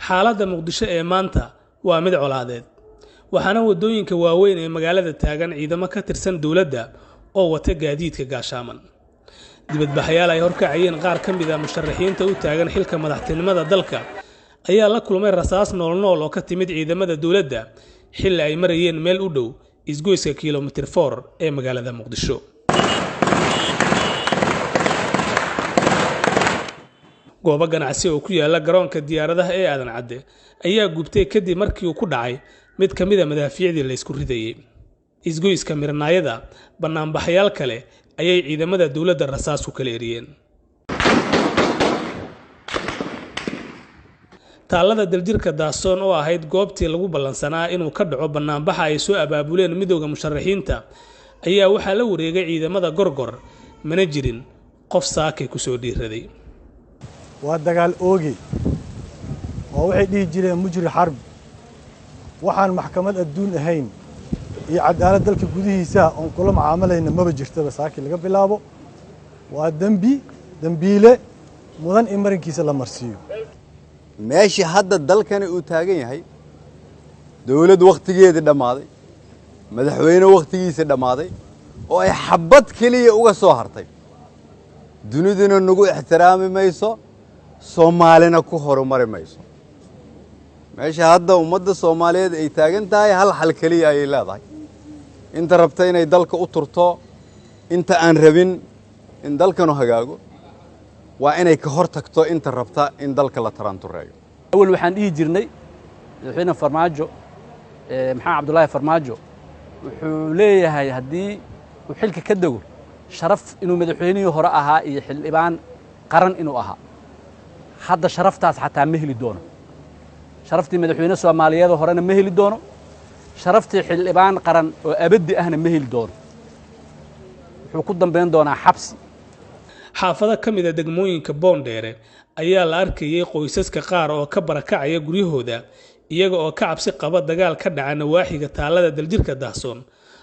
xaaladda Muqdisho ee maanta waa mid colaadeed waxaana wadooyinka waaweyn ee magaalada taagan ciidamo ka tirsan dawladda oo wata gaadiidka gaashaaman dibadbaxayaal ay horkacayeen qaar ka mid ah musharaxiinta u taagan xilka madaxtinimada dalka ayaa la kulmay rasaas nool oo ka timid ciidamada dawladda xilli ay marayeen meel u dhow isgoyska kiiloomitir 4 ee magaalada Muqdisho goobo ganacsi oo ku yaala garoonka diyaaradaha ee aadan cadde ayaa gubtay kadib markii uu ku dhacay mid ka mid ah madaafiicdii la isku ridayay isgoyska mirnaayada banaanbaxayaal kale ayay ciidamada dawladda rasaas ku kala eriyeen taalada daljirka Daasoon oo ahayd goobtii lagu ballansanaa inuu ka dhaco banaanbaxa ay soo abaabuleen midowga musharaxiinta ayaa waxaa la wareegay ciidamada gorgor mana jirin qof saakay ku soo dhiiraday waa dagaal oogi oo waxay dhihi jireen mujri xarb waxaan maxkamad adduun ahayn iyo cadaalad dalka gudihiisa oo kula macaamilayna maba jirtaba saaki laga bilaabo waa dambiile mudan in marinkiisa la marsiyo meeshii hadda dalkani uu taagan yahay dawlad waqtigeeda dhamaaday madaxweyne waqtigiisa dhamaaday oo ay xabad kaliya uga soo hartay duniduna nagu ixtiraami mayso Soomaalina ku horumari mayso meesha hadda ummadda Soomaaliyeed ay taagan tahay hal xal kaliya ay leedahay inta rabta inay dalka u turto inta aan rabin in dalkanu hagaago waa inay ka hor tagto inta rabta in dalka la tarantureeyo awal waxaan dhihi jirnay madaxweyne Farmaajo maxamed Cabdullaahi Farmaajo wuxuu leeyahay hadii uu xilka ka dago sharaf inuu madaxweynihii hore ahaa iyo xildhibaan qaran inuu ahaa hadda sharaftaas xataa ma heli doono sharaftii madaxweyne Soomaaliyeed horena ma heli doono sharaftii xildhibaan qaran oo abadi ahna ma heli doono wuxuu ku dambeyn doonaa xabsi xaafada ka mid ah degmooyinka Boondheere ayaa la arkayay qoysaska qaar oo ka barakacaya guryahooda iyaga oo ka cabsi qaba dagaal ka dhaca nawaaxiga taalada daljirka Daasoon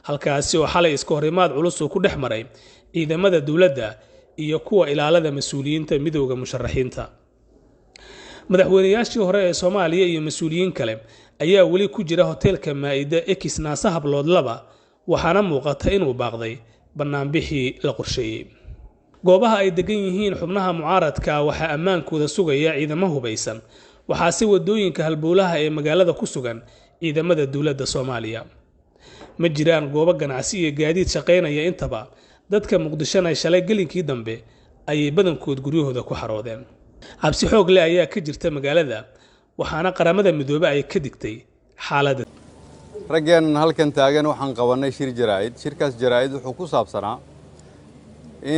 halkaasi oo xalay iska horimaad culus oo ku dhexmaray ciidamada dawladda iyo kuwa ilaalada mas'uuliyiinta midowga musharaxiinta madaxweynayaashii hore ee Soomaaliya iyo mas'uuliyiin kale ayaa wali ku jira hoteelka Maa'ida Ekis Naasa Hablood 2 waxaana muuqata inuu baaqday banaanbixii la qorsheeyay goobaha ay degan yihiin xubnaha mucaaradka waxa ammaankooda sugaya ciidamo hubaysan waxa si wadooyinka halbowlaha ee magaalada ku sugan ciidamada dawladda Soomaaliya ma jiraan goobo ganacsi iyo gaadiid shaqeynaya intaba dadka Muqdisho ay shalay galinkii dambe ay badankood guryahooda ku xaroodeen cabsi xoog leh ayaa ka jirta magaalada waxaana qaramada midoobay ay ka digtay xaaladda raggan halkan taagan waxaan qabanay shirkaas jaraa'id wuxuu ku saabsanaa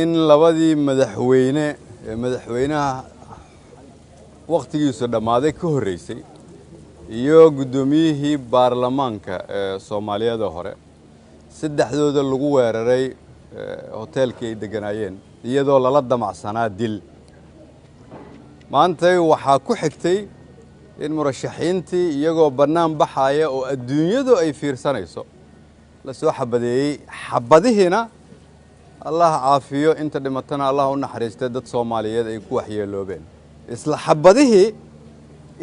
in labadii madaxweynaha waqtigiisu dhamaaday ka horeysay iyo gudoomiyihii baarlamaanka ee Soomaaliyeed hore saddexdooda lagu weeraray hoteelkii ay deganaayeen iyadoo lala damacsanaa dil maanta waxaa ku xigtay in murashaxiintii iyagoo banaan baxaya oo adduunyadu ay fiirsanayso la soo xabadeeyay xabadihiina Allah caafiyo inta dhimatana Allah u naxariisto dad Soomaaliyeed ay ku waxyeeloobeen isla xabadihii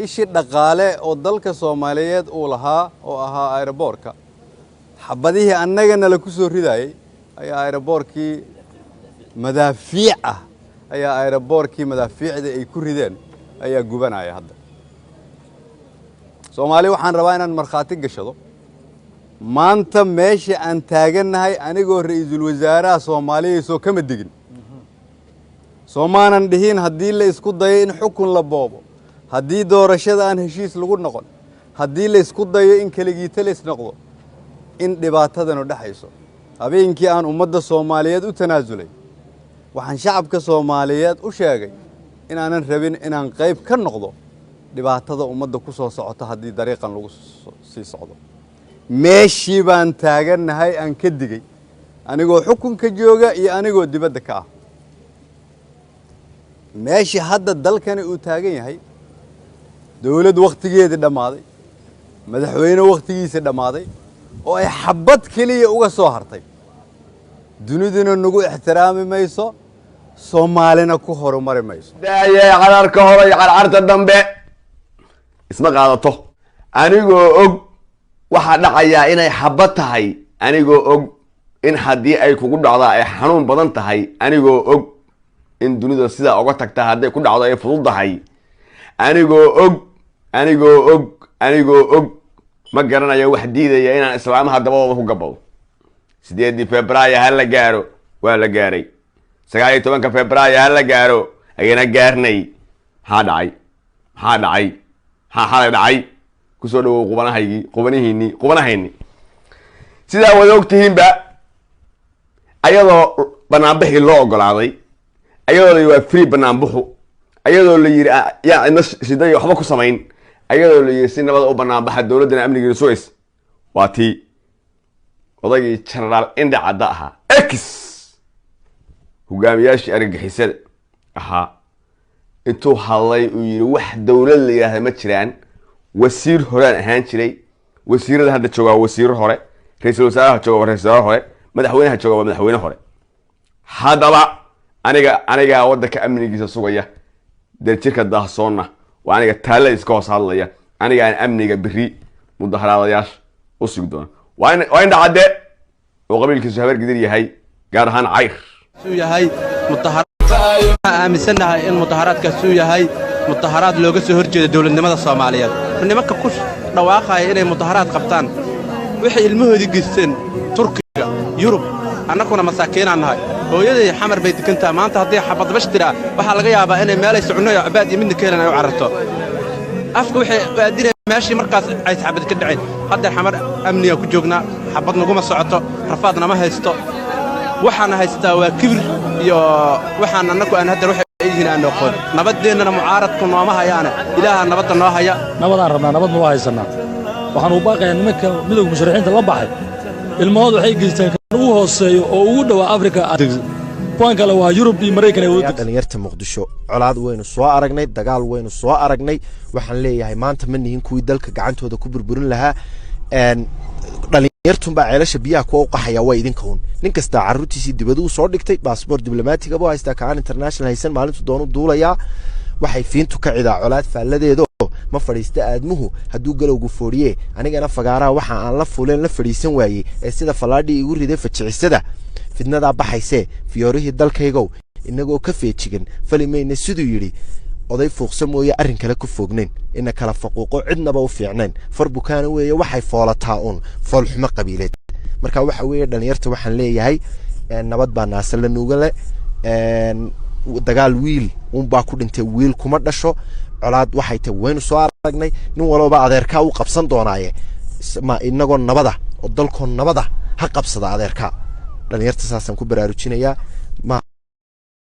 ishi dhaqaale oo dalka Soomaaliyeed uu lahaa oo ahaa aeroboorka xabadihii annagana la ku soo ridayay ayaa aeroboorkii madaafiic ayaa aeroboorkii madaafiicda ay ku rideen ayaa gubanaya hadda Soomaali waxaan rabaa inaan marxaati gashado maanta meesha aan taaganahay anigoo ra'iisul wasaaraha Soomaaliya soo kama digin Soomaanan dhihin hadii la isku dayo in xukun la boobo hadii doorashada aan heshiis lagu noqon hadii la isku dayo in kaligiita taliis noqdo in dhibaatadan u dhaxayso habeenkii aan ummadda Soomaaliyeed u tanaasulay waxaan shacabka Soomaaliyeed u sheegay in aanan rabin inaan qayb ka noqdo dhibaatada ummadda ku soo socota hadii dariiqan lagu sii socdo meeshii baan taaganahay aan ka digay anigoo xukunka jooga iyo anigoo dibadda ka ah meeshii hadda dalkani uu taagan yahay dawlad waqtigeeda dhamaaday madaxweyne waqtigiisa dhamaaday oo ay xabad kaliya uga soo hartay duniduna nagu ixtiraami mayso Soomaalina ku horumari mayso daayay qararka hore iyo qararta dambe isma qaadato anigoo og waxaa dhacayaa inay xabad tahay anigoo og in haddii ay kugu dhacdaa ay xanuun badan tahay anigoo og in dunida sidaa uga tagtaa hadday ku dhacdo ay fududdahay anigoo og ma garanayo wax diidaya inaan islaamaha dabadooda ku gabado 8 Febraayo ha la gaaro waa la gaaray 19 Febraayo ha la gaaro ayana gaarnay maxaa dhacay kusoo dhawow qubanahaynii sidaa wada ogtihiinba ayadoo banaanbixii loo ogolaaday ayadoo la yidhi waa free banaanbuxu ayadoo la yidhi yaa cidna shiday waxba ku samayn ayadoo la yidhi si nabada u banaanbaxa dowladdana amnigeeda sugays waa tii odaygii generaal indha cadda ahaa x hogaamiyaashii argagixisada ahaa intuu hadlay uu yidhi wax dowlad la yidhaahda ma jiraan wasiir horaan ahaan jiray wasiirada hadda joogaa wasiiro hore ra-iisul wasaaraha jooga waa ra-isul wasaare hore madaxweynaha jooga waa madaxweyne hore haddaba anigaa waddanka amnigiisa sugaya darjirka daahsoonna waa aniga taallada iska hoos hadlaya anigaan amniga biri mudaharaadayaasha u sugi doona waa indha cadde oo qabiilkiisu habar gidir yahay gaar ahaan cayr yahay aaminsanahay in mudaharaadkaas uu yahay mudaharaad looga soo horjeeda dowladnimada Soomaaliyeed nimanka ku dhawaaqaya inay mudaharaad qabtaan wixii ilmahoodii geysteen Turkiga Yurub annaguna masaakiinaan nahay hooyaday xamar bay degantaa maanta haddii xabad bashtira waxa laga yaabaa inay meelay soconayo abaad iyo midna keenan ay u cararto afka wixii waadinay meeshii markaas ay xabad ka dhaceen hadda xamar amniga ku joognaa xabad naguma socoto rafaadna ma haysto waxaan haystaa waa kibir iyo waxaan annagu aan hadda wax ayaan noqon nabadeennana mucaaradku nooma hayaana ilaaha nabadda noo haya nabadaan rabnaa nabad ma haysanaa waxaan u baaqayaa nimanka midowga musharaxiinta la baxay ilmahooda waxay geystaan kan ugu hooseeyo oo ugu dhawaa Afrika kuwan kale waa Yurub iyo Mareykan ay wada dhalinyarta Muqdisho colaad weynu soo aragnay dagaal weynu soo aragnay waxaan leeyahay maanta ma nihin kuwii dalka gacantooda ku burburin lahaa dhalinyartu baa ceelasha biyaha ku qaxaya way idinka hun nin kasta carruurtiisii dibadda u soo dhigtay baasaboor diblomaatiga buu haystaa kaan international haysan maalintu doonu duulaya waxay fiintu ka cidaa colaad faaladeedo ma fadhiista aadmuhu hadduu galowgu fooriye anigana fagaaraha waxa aan la fuuleen la fadhiisan waayey ee sida falaadhi igu riday fajicisada fidnada baxaysee fiyoorihii dalkaygow inagoo ka feejigan falimayna siduu yidhi oday fuuqsa mooye arrin kale ku foognayn ina kala faquuqo cidnaba u fiicnayn far bukaana weeye waxay foolataa uun foolxumo qabiileed marka waxa weeye dhalinyarta waxaan leeyahay nabad baa naasala nuuga le dagaal wiil unbaa ku dhintay wiil kuma dhasho colaad waxay tahay waynu soo aragnay nin walba adeerkaa u qabsan doonaaye ma inagoo nabada oo dalkoo nabada ha qabsada adeerkaa dhalinyarta saasaan ku baraarujinayaa